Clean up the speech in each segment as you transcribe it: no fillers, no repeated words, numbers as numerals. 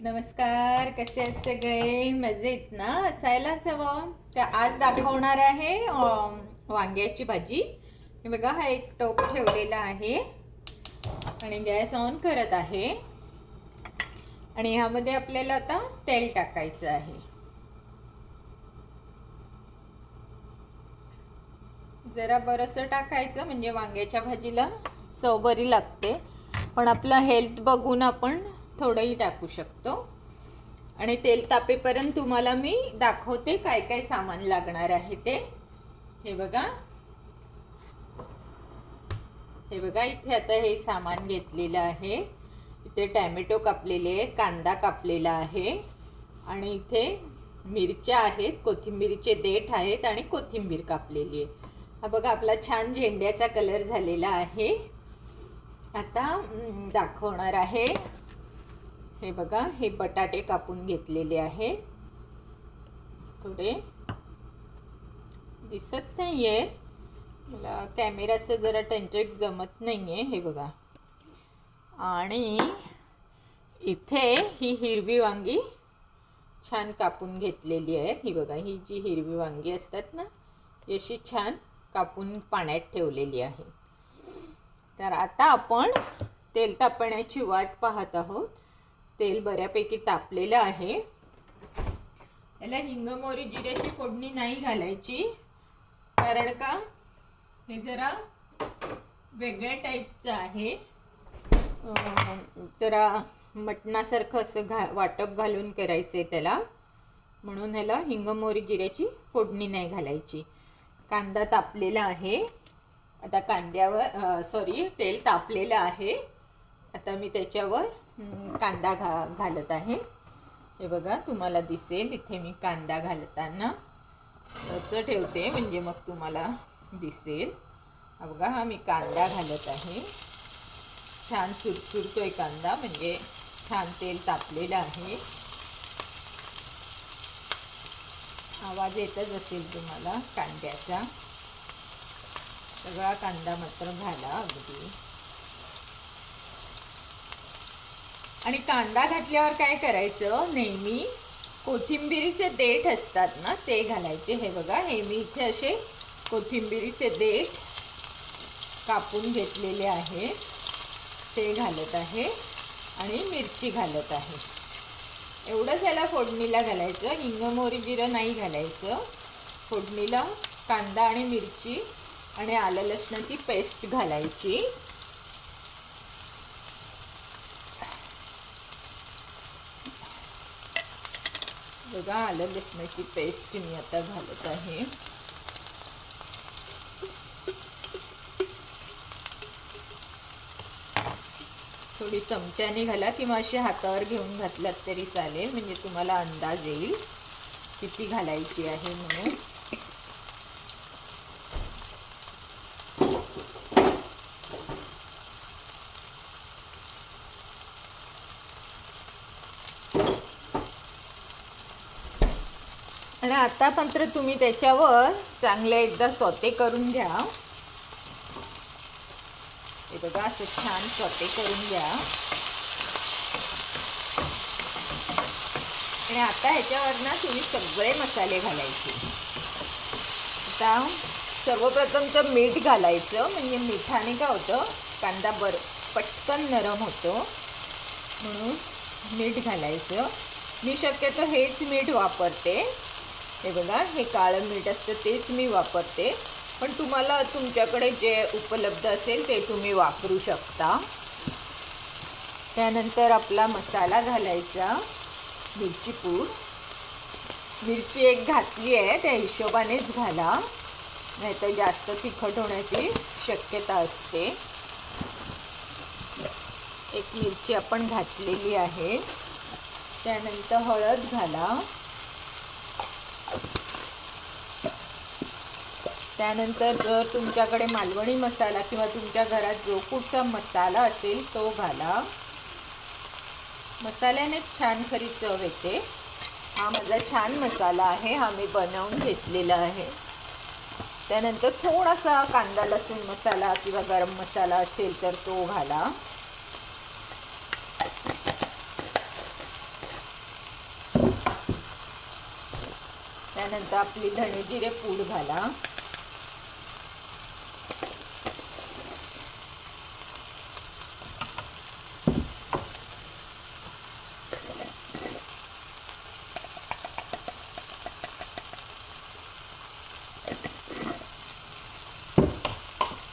नमस्कार, कसे आहेत सगळे? मजेत ना? असायलाच हवं. तर आज दाखवणार आहे वांग्याची भाजी. हे बघा, हा एक टोप ठेवलेला आहे आणि गॅस ऑन करत आहे आणि ह्यामध्ये आपल्याला आता तेल टाकायचं आहे. जरा बरंसं टाकायचं म्हणजे वांग्याच्या भाजीला चव बरी लागते, पण आपलं हेल्थ बघून आपण थोडंही टाकू शकतो. आणि तेल तापेपर्यंत तुम्हाला मी दाखवते काय काय सामान लागणार आहे ते. हे बघा, इथे आता हे सामान घेतलेलं आहे. इथे टॅमॅटो कापलेले आहे, कांदा कापलेला आहे आणि इथे मिरच्या आहेत, कोथिंबीरचे देठ आहेत आणि कोथिंबीर कापलेली आहे. हा बघा, आपला छान झेंड्याचा कलर झालेला आहे. आता दाखवणार आहे. हे बघा, हे बटाटे कापून घेतलेले आहेत. थोडे दिसत नाहीये मला, कॅमेराचं जरा टेंट्रिक जमत नाहीये. हे बघा, आणि इथे ही हिरवी वांगी छान कापून घेतलेली आहेत. ही बघा, ही जी हिरवी वांगी असतात ना, अशी छान कापून पाण्यात ठेवलेली आहे. तर आता आपण तेल तापण्याची वाट पाहत आहोत. तेल बऱ्यापैकी तापलेलं आहे. याला हिंग, मोहरी, जिऱ्याची फोडणी नाही घालायची, कारण का हे जरा वेगळ्या टाईपचं आहे. जरा मटणासारखं असं वाटप घालून करायचं आहे त्याला, म्हणून ह्याला हिंग, मोहरी, जिऱ्याची फोडणी नाही घालायची. कांदा तापलेला आहे. आता तेल तापलेलं आहे. आता मी त्याच्यावर कांदा घालत आहे. हे बघा, तुम्हाला दिसेल इथे मी कांदा घालताना असं ठेवते म्हणजे मग तुम्हाला दिसेल. हा बघा, हा मी कांदा घालत आहे. छान चुरचुरतोय कांदा, म्हणजे छान तेल तापलेलं आहे. आवाज येतच असेल तुम्हाला कांद्याचा. सगळा कांदा मात्र घाला अगदी. आणि कांदा घातल्यावर काय करायचं, नेहमी कोथिंबीरीचे देठ असतात ना, ते घालायचे. हे बघा, हे मी इथे असे कोथिंबीरीचे देठ कापून घेतलेले आहे, ते घालत आहे आणि मिरची घालत आहे. एवढंच याला फोडणीला घालायचं. हिंग, मोहरी, जिरं नाही घालायचं. फोडणीला कांदा आणि मिरची आणि आलं लसणाची पेस्ट घालायची. बघा, आलं लसणाची पेस्ट मी आता घालत आहे. थोडी चमच्याने घाला किंवा अशी हातावर घेऊन घातलात तरी चालेल, म्हणजे तुम्हाला अंदाज येईल किती घालायची आहे म्हणून. आणि आता मात्र तुम्ही त्याच्यावर चांगलं एकदा सॉते करून घ्या. हे बघा, असं छान सॉते करून घ्या. आणि आता ह्याच्यावर ना तुम्ही सगळे मसाले घालायचे. आता सर्वप्रथम तर मीठ घालायचं, म्हणजे मिठाने काय होतं, कांदा पटकन नरम होतो, म्हणून मीठ घालायचं. मी शक्यतो हेच मीठ वापरते. हे बघा, हे काळं मीठ असतं तेच मी वापरते, पण तुम्हाला तुमच्याकडे जे उपलब्ध असेल ते तुम्ही वापरू शकता. त्यानंतर आपला मसाला घालायचा. मिरची पूड, मिरची एक घातली आहे त्या हिशोबानेच घाला, नाहीतर जास्त तिखट होण्याची शक्यता असते. एक मिरची आपण घातलेली आहे. त्यानंतर हळद घाला. त्यानंतर जर तुमच्याकडे मालवणी मसाला किंवा तुमच्या घरात जो कुठचा मसाला असेल तो घाला. मसाल्याने छान खरी चव येते. हा माझा छान मसाला आहे, हा मी बनवून घेतलेला आहे. त्यानंतर थोडासा कांदा लसूण मसाला किंवा गरम मसाला असेल तर तो घाला. त्यानंतर आपली धणे जिरे पूड घाला.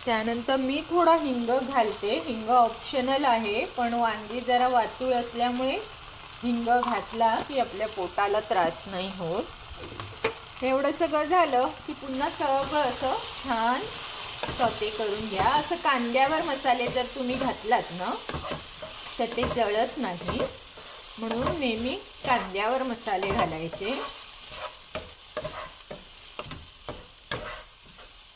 त्यानंतर मी थोडा हिंग घालते. हिंग ऑप्शनल आहे, पण वांगी जरा वातूळ असल्यामुळे हिंग घातला की आपल्या पोटाला त्रास नाही होत. एवढं सगळं झालं की पुन्हा सगळं असं छान सॉटे करून घ्या. असं कांद्यावर मसाले जर तुम्ही घातलात ना तर ते जळत नाही, म्हणून नेहमी कांद्यावर मसाले घालायचे.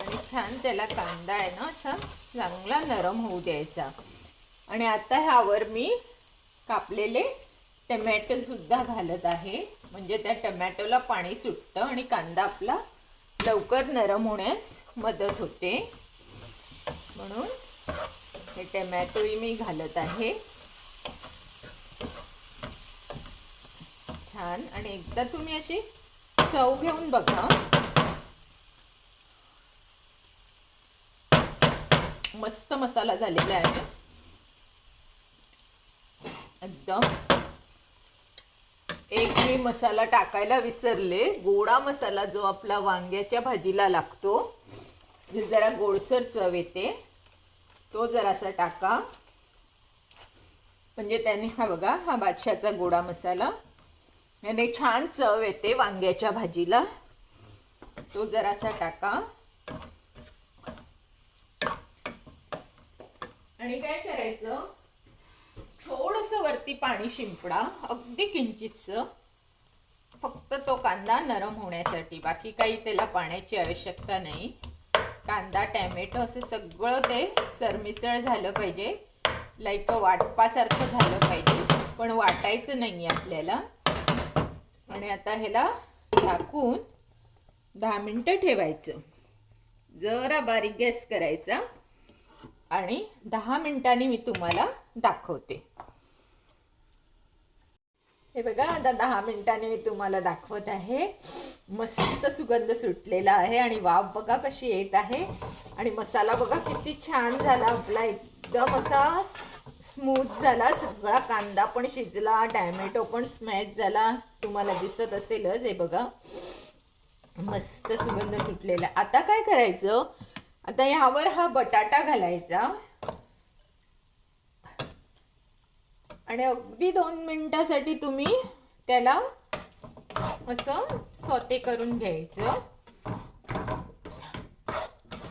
आणि छान त्याला कांदा आहे ना असा चांगला नरम होऊ द्यायचा. आणि आता ह्यावर मी कापलेले टमॅटो सुद्धा घालत आहे, म्हणजे त्या टमॅटोला पाणी सुटतं आणि कांदा आपला लवकर नरम होण्यास मदत होते. म्हणून हे टमॅटोही मी घालत आहे छान. आणि एकदा तुम्ही अशी चव घेऊन बघा. मस्त मसाला झालेला आहे एकदम. एक मी मसाला टाकायला विसरले, गोडा मसाला जो आपला वांग्याच्या भाजीला लागतो, जे जरा गोडसर चव येते, तो जरासा टाका. म्हणजे त्याने हा बघा, हा बादशाचा गोडा मसाला, याने छान चव येते वांग्याच्या भाजीला. तो जरासा टाका. आणि काय करायचं, थोडंसं वरती पाणी शिंपडा, अगदी किंचितसं, फक्त तो कांदा नरम होण्यासाठी. बाकी काही त्याला पाण्याची आवश्यकता नाही. कांदा टॅमॅटो असं सगळं ते सरमिसळ झालं पाहिजे, लाईक वाटपासारखं झालं पाहिजे, पण वाटायचं नाही आहे आपल्याला. आणि आता ह्याला झाकून 10 मिनटं ठेवायचं. जरा बारीक गॅस करायचा आणि 10 मिनिटांनी मी तुम्हाला दाखवते. हे बघा, आता 10 मिनिटांनी मी तुम्हाला दाखवत आहे. मस्त सुगंध सुटलेला आहे आणि वाफ बघा कशी येत आहे. आणि मसाला बघा किती छान झाला आपला, एकदम असा स्मूथ झाला. सगळा कांदा पण शिजला, टॅमॅटो पण स्मॅश झाला, तुम्हाला दिसत असेलच. हे बघा मस्त सुगंध सुटलेला. आता काय करायचं, आता ह्यावर हा बटाटा घालायचा आणि अगदी 2 मिनिटासाठी तुम्ही त्याला असं सॉटे करून घ्यायचं.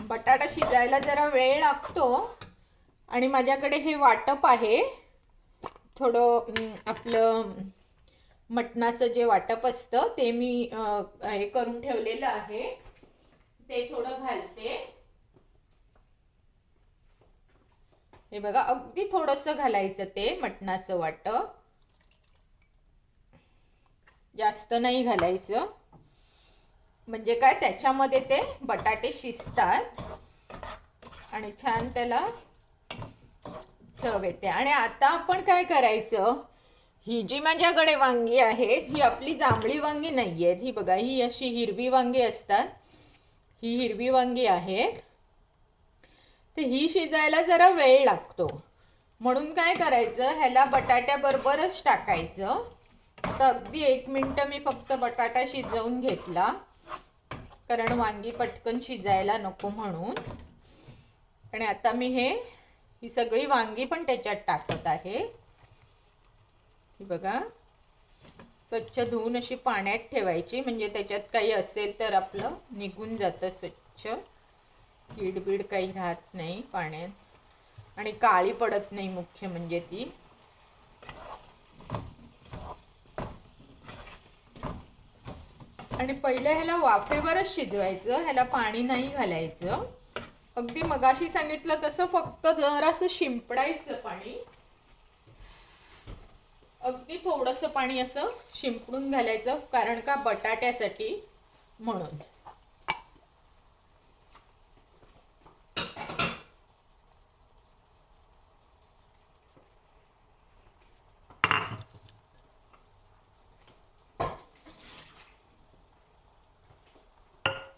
बटाटा शिजायला जरा वेळ लागतो आणि माझ्याकडे हे वाटप आहे थोडं, आपलं मटणाचं जे वाटप असतं ते मी हे करून ठेवलेलं आहे, ते थोडं घालते. हे बघा, अगदी थोडंसं घालायचं ते मटणाचं वाटप, जास्त नाही घालायचं. म्हणजे काय, त्याच्यामध्ये ते बटाटे शिजतात आणि छान त्याला चव येते. आणि आता आपण काय करायचं, ही जी माझ्याकडे वांगी आहेत ही आपली जांभळी वांगी नाही आहेत. ही बघा, ही अशी हिरवी वांगी असतात, ही हिरवी वांगी आहेत. तर ही शिजायला जरा वेळ लागतो, म्हणून काय करायचं, ह्याला बटाट्याबरोबरच टाकायचं. आता अगदी 1 मिनिट मी फक्त बटाटा शिजवून घेतला, कारण वांगी पटकन शिजायला नको म्हणून. आणि आता मी ही सगळी वांगी पण त्याच्यात टाकत आहे. ही बघा, स्वच्छ धुवून अशी पाण्यात ठेवायची, म्हणजे त्याच्यात काही असेल तर आपलं निघून जातं स्वच्छ, कीड काही राहत नाही पाण्यात, आणि काळी पडत नाही मुख्य म्हणजे ती. आणि पहिले ह्याला वाफेवरच शिजवायचं, ह्याला पाणी नाही घालायचं. अगदी मगाशी सांगितलं तसं फक्त जरासं शिंपडायचं पाणी, अगदी थोडंसं पाणी असं शिंपडून घालायचं, कारण का बटाट्यासाठी म्हणून.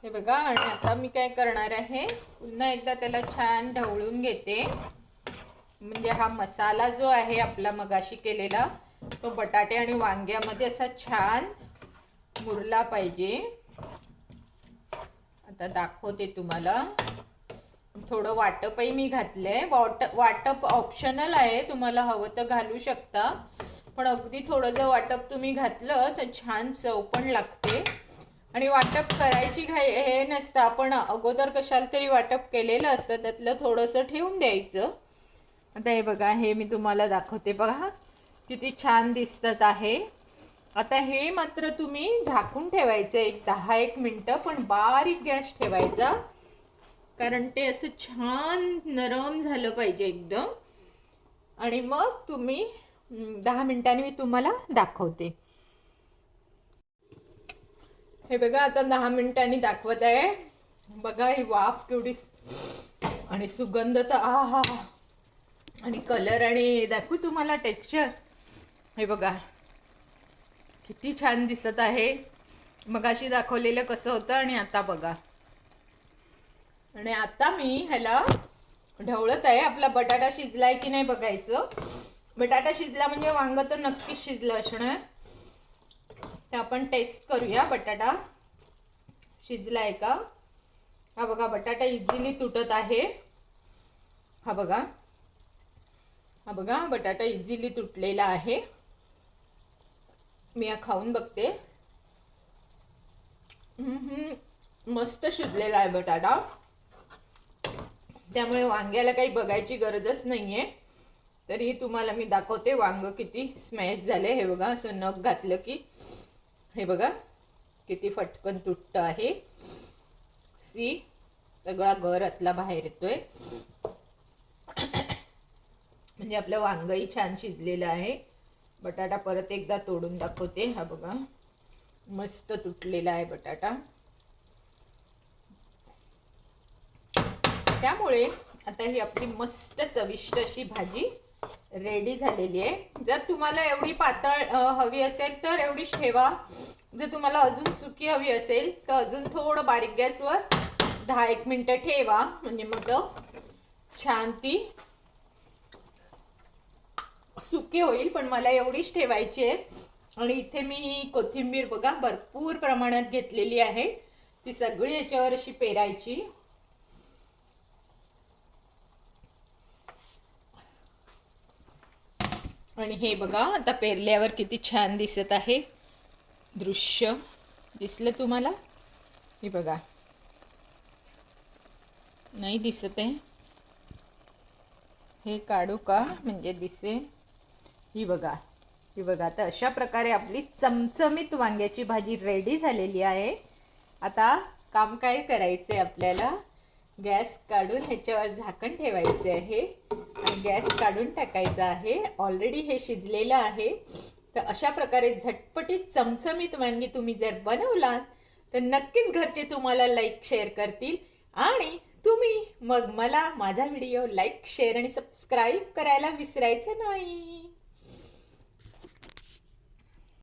हे बघा. आणि आता मी काय करणार आहे, पुन्हा एकदा त्याला छान ढवळून घेते. म्हणजे हा मसाला जो आहे आपला मगाशी केलेला, तो बटाटे आणि वांग्यामध्ये असा छान मुरला पाहिजे. आता दाखवते तुम्हाला. थोडं वाटपही मी घातलंय. वाटप ऑप्शनल आहे, तुम्हाला हवं तर घालू शकता, पण अगदी थोडं जर वाटप तुम्ही घातलं तर छान चव पण लागते. आणि वाटप करायची घाई हे नसतं, आपण अगोदर कशाला तरी वाटप केलेलं असतं, त्यातलं थोडंसं ठेवून द्यायचं. आता हे बघा, हे मी तुम्हाला दाखवते बघा किती छान दिसत आहे. आता हे मात्र तुम्ही झाकून ठेवायचं एक 10-1 मिनटं, पण बारीक गॅस ठेवायचा, कारण ते असं छान नरम झालं पाहिजे एकदम. आणि मग तुम्ही 10 मिनिटांनी मी तुम्हाला दाखवते. हे बघा, आता 10 मिनिटांनी दाखवत आहे. बघा ही वाफ केवढी, आणि सुगंध तर आहा, आणि कलर, आणि दाखवू तुम्हाला टेक्स्चर. हे बघा किती छान दिसत आहे. मगाशी दाखवलेलं कसं होतं आणि आता बघा. आणि आता मी ह्याला ढवळत आहे. आपला बटाटा शिजलाय की नाही बघायचं. बटाटा शिजला म्हणजे वांग तर नक्कीच शिजलं असणार. तर आपण टेस्ट करूया बटाटा शिजलाय का. हा बघा, बटाटा इझिली तुटत आहे. हा बघा, हा बघा, बटाटा इझिली तुटलेला आहे. मी खाऊन बघते. मस्त शिजलेला आहे बटाटा, त्यामुळे वांग्याला काही बघायची गरजच नाहीये. तरी तुम्हाला मी दाखवते वांग किती स्मॅश झाले. हे बघा, असं नख घातलं की हे बघा किती फटकन तुटतं आहे. सी, सगळा गर आतला बाहेर येतोय. म्हणजे आपलं वांगही छान शिजलेलं आहे. बटाटा परत एकदा तोडून दाखवते. हा बघा, मस्त तुटलेला आहे बटाटा. त्यामुळे आता ही आपली मस्त चविष्ट अशी भाजी रेडी झालेली आहे. जर तुम्हाला एवढी पातळ हवी असेल तर एवढीच ठेवा. जर तुम्हाला अजून सुकी हवी असेल तर अजून थोडं बारीक गॅसवर 10-1 मिनिटं ठेवा, म्हणजे मग छान ती सुकी होईल. पण मला एवढीच ठेवायची आहे. आणि इथे मी कोथिंबीर बघा भरपूर प्रमाणात घेतलेली आहे. ती सगळी याच्यावर अशी पेरायची. आणि हे बघा, आता पेरल्यावर किती छान दिसत आहे. दृश्य दिसलं तुम्हाला? हे बघा, नाही दिसत आहे? हे काढू का म्हणजे दिसे? ही बघा, ही बघा. आता अशा प्रकारे आपली चमचमीत वांग्याची भाजी रेडी झालेली आहे. आता काम काय करायचे आपल्याला, गॅस काढून ह्याच्यावर झाकण ठेवायचे आहे आणि गॅस काढून टाकायचा आहे. ऑलरेडी हे शिजलेलं आहे. तर अशा प्रकारे झटपटीत चमचमीत वांगी तुम्ही जर बनवलात तर नक्कीच घरचे तुम्हाला लाईक शेअर करतील. आणि तुम्ही मग मला माझा व्हिडिओ लाईक शेअर आणि सबस्क्राईब करायला विसरायचं नाही.